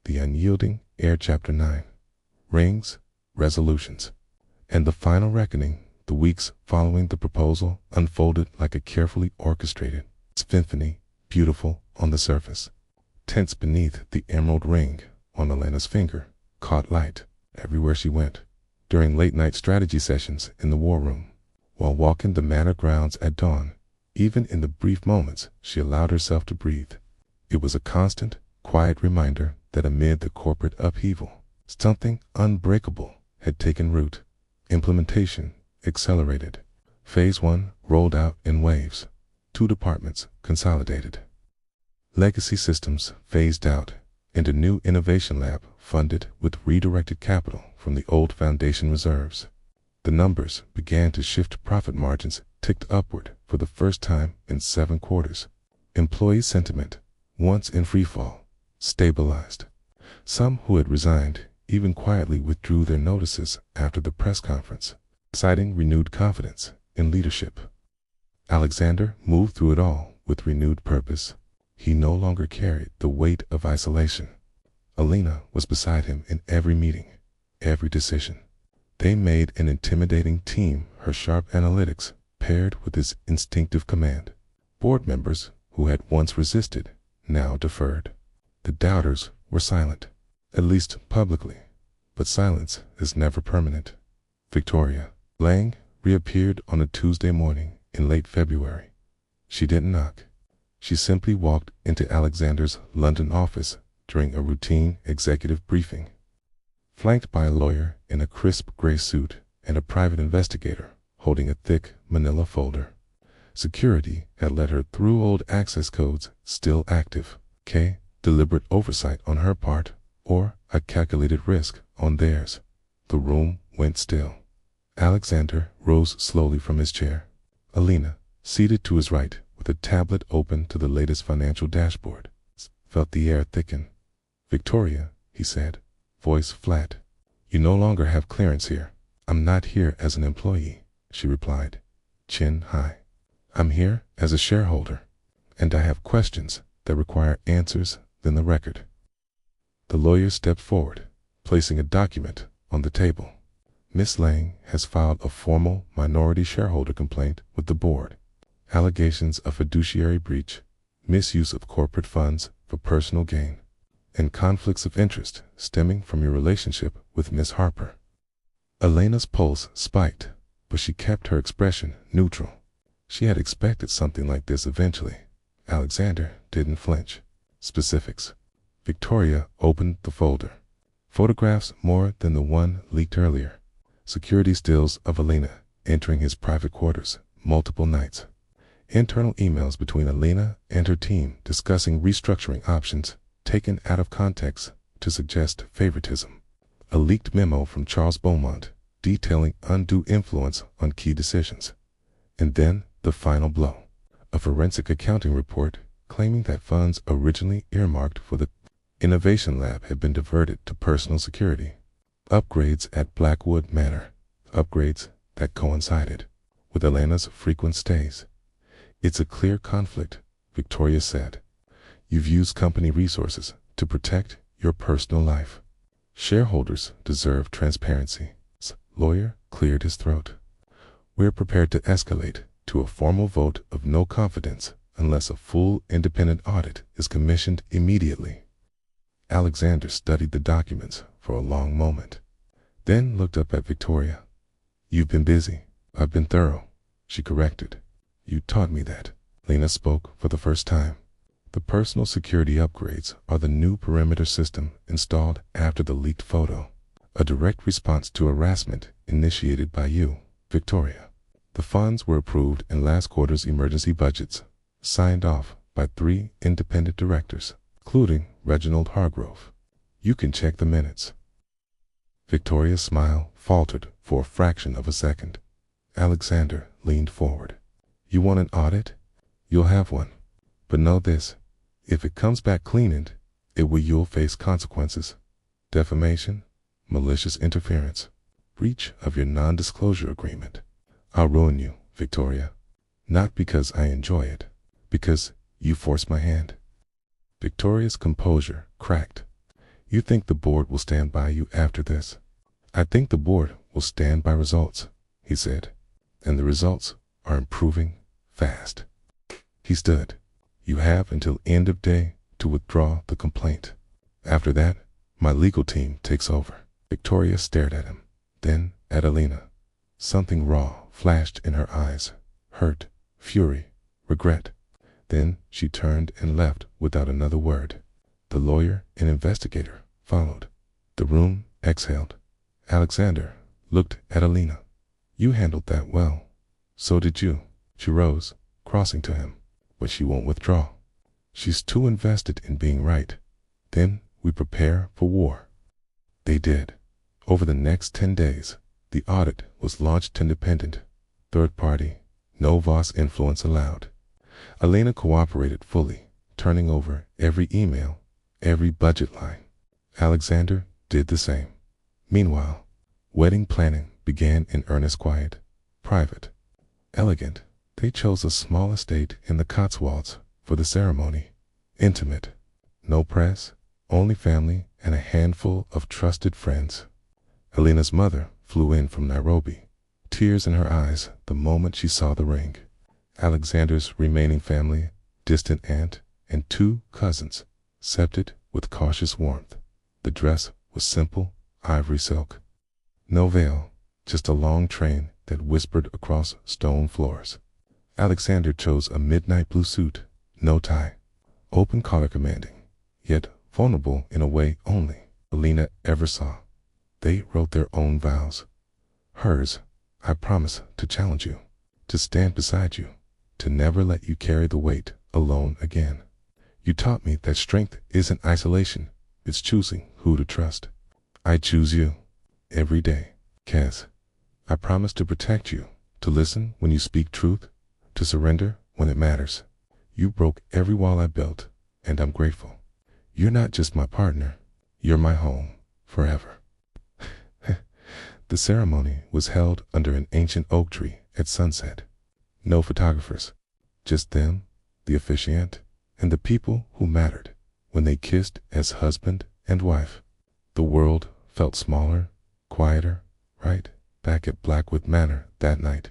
The Unyielding Heir Chapter 9. Rings, Resolutions. And the final reckoning, the weeks following the proposal, unfolded like a carefully orchestrated symphony, beautiful on the surface, tense beneath. The emerald ring on Elena's finger caught light everywhere she went, during late-night strategy sessions in the war room, while walking the manor grounds at dawn. Even in the brief moments she allowed herself to breathe, it was a constant, quiet reminder that amid the corporate upheaval, something unbreakable had taken root. Implementation accelerated. Phase 1 rolled out in waves. 2 departments consolidated. Legacy systems phased out, and a new innovation lab funded with redirected capital from the old foundation reserves. The numbers began to shift. Profit margins ticked upward for the first time in 7 quarters. Employee sentiment, once in freefall, stabilized. Some who had resigned even quietly withdrew their notices after the press conference, citing renewed confidence in leadership. Alexander moved through it all with renewed purpose. He no longer carried the weight of isolation. Elena was beside him in every meeting, every decision. They made an intimidating team, her sharp analytics paired with his instinctive command. Board members who had once resisted now deferred. The doubters were silent, at least publicly, but silence is never permanent. Victoria Lang reappeared on a Tuesday morning in late February. She didn't knock. She simply walked into Alexander's London office during a routine executive briefing. Flanked by a lawyer in a crisp gray suit and a private investigator holding a thick manila folder. Security had let her through. Old access codes still active. Deliberate oversight on her part, or a calculated risk on theirs. The room went still. Alexander rose slowly from his chair. Elena, seated to his right with a tablet open to the latest financial dashboard, felt the air thicken. "Victoria," he said, voice flat, "you no longer have clearance here." "I'm not here as an employee," she replied, chin high. "I'm here as a shareholder, and I have questions that require answers than the record." The lawyer stepped forward, placing a document on the table. "Miss Lang has filed a formal minority shareholder complaint with the board. Allegations of fiduciary breach, misuse of corporate funds for personal gain, and conflicts of interest stemming from your relationship with Miss Harper." Elena's pulse spiked, but she kept her expression neutral. She had expected something like this eventually. Alexander didn't flinch. Specifics. Victoria opened the folder. Photographs more than the one leaked earlier. Security stills of Elena entering his private quarters multiple nights. Internal emails between Elena and her team discussing restructuring options taken out of context to suggest favoritism. A leaked memo from Charles Beaumont detailing undue influence on key decisions. And then the final blow. A forensic accounting report claiming that funds originally earmarked for the innovation lab had been diverted to personal security. Upgrades at Blackwood Manor. Upgrades that coincided with Elena's frequent stays. "It's a clear conflict," Victoria said. "You've used company resources to protect your personal life. Shareholders deserve transparency." Lawyer cleared his throat. "We're prepared to escalate to a formal vote of no confidence unless a full independent audit is commissioned immediately." Alexander studied the documents for a long moment, then looked up at Victoria. "You've been busy. I've been thorough," she corrected. "You taught me that." Lena spoke for the first time. "The personal security upgrades are the new perimeter system installed after the leaked photo, a direct response to harassment initiated by you, Victoria. The funds were approved in last quarter's emergency budgets, signed off by 3 independent directors, including Reginald Hargrove. You can check the minutes." Victoria's smile faltered for a fraction of a second. Alexander leaned forward. "You want an audit? You'll have one. But know this, if it comes back cleaned, you'll face consequences. Defamation, malicious interference, breach of your non-disclosure agreement. I'll ruin you, Victoria. Not because I enjoy it, because you forced my hand." Victoria's composure cracked. You think the board will stand by you after this? I think the board will stand by results, he said, and the results are improving fast. He stood. You have until end of day to withdraw the complaint. After that, my legal team takes over. Victoria stared at him, then at Elena. Something raw flashed in her eyes. Hurt, fury, regret. Then she turned and left without another word. The lawyer and investigator followed. The room exhaled. Alexander looked at Elena. You handled that well. So did you. She rose, crossing to him. But she won't withdraw. She's too invested in being right. Then we prepare for war. They did. Over the next 10 days, the audit was launched independent. Third party, no Voss influence allowed. Elena cooperated fully, turning over every email, every budget line. Alexander did the same. Meanwhile, wedding planning began in earnest quiet, private, elegant. They chose a small estate in the Cotswolds for the ceremony. Intimate. No press, only family and a handful of trusted friends. Elena's mother flew in from Nairobi, tears in her eyes the moment she saw the ring. Alexander's remaining family, distant aunt, and 2 cousins, accepted with cautious warmth. The dress was simple, ivory silk. No veil, just a long train that whispered across stone floors. Alexander chose a midnight blue suit, no tie, open collar commanding, yet vulnerable in a way only Elena ever saw. They wrote their own vows. Hers, I promise to challenge you, to stand beside you, to never let you carry the weight alone again. You taught me that strength isn't isolation, it's choosing who to trust. I choose you, every day, Kaz. I promise to protect you, to listen when you speak truth, to surrender when it matters. You broke every wall I built, and I'm grateful. You're not just my partner, you're my home, forever. The ceremony was held under an ancient oak tree at sunset. No photographers, just them, the officiant, and the people who mattered when they kissed as husband and wife. The world felt smaller, quieter, right back at Blackwood Manor that night.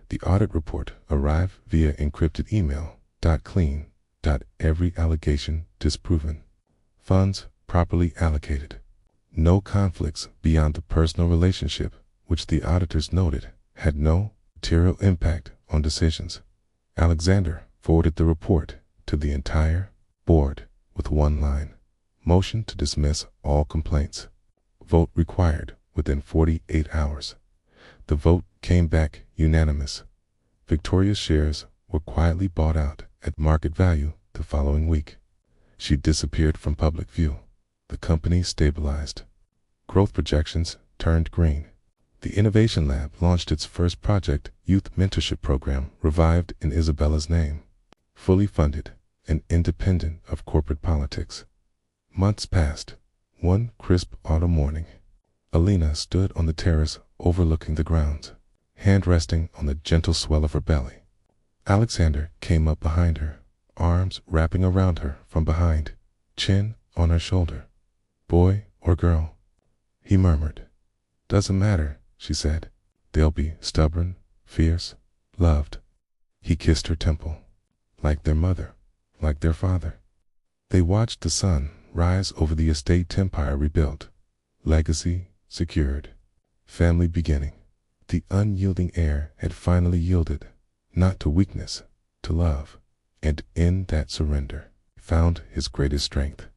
The audit report arrived via encrypted email. Clean. Every allegation disproven. Funds properly allocated. No conflicts beyond the personal relationship, which the auditors noted had no material impact on decisions. Alexander forwarded the report to the entire board with one line: motion to dismiss all complaints. Vote required within 48 hours. The vote came back unanimous. Victoria's shares were quietly bought out at market value the following week. She disappeared from public view. The company stabilized. Growth projections turned green. The Innovation Lab launched its first project, Youth Mentorship Program, revived in Isabella's name. Fully funded and independent of corporate politics. Months passed. One crisp autumn morning, Elena stood on the terrace overlooking the grounds, hand resting on the gentle swell of her belly. Alexander came up behind her, arms wrapping around her from behind, chin on her shoulder. Boy or girl? He murmured. Doesn't matter, she said. They'll be stubborn, fierce, loved. He kissed her temple, like their mother, like their father. They watched the sun rise over the estate empire rebuilt, legacy secured, family beginning. The unyielding heir had finally yielded, not to weakness, to love, and in that surrender, found his greatest strength.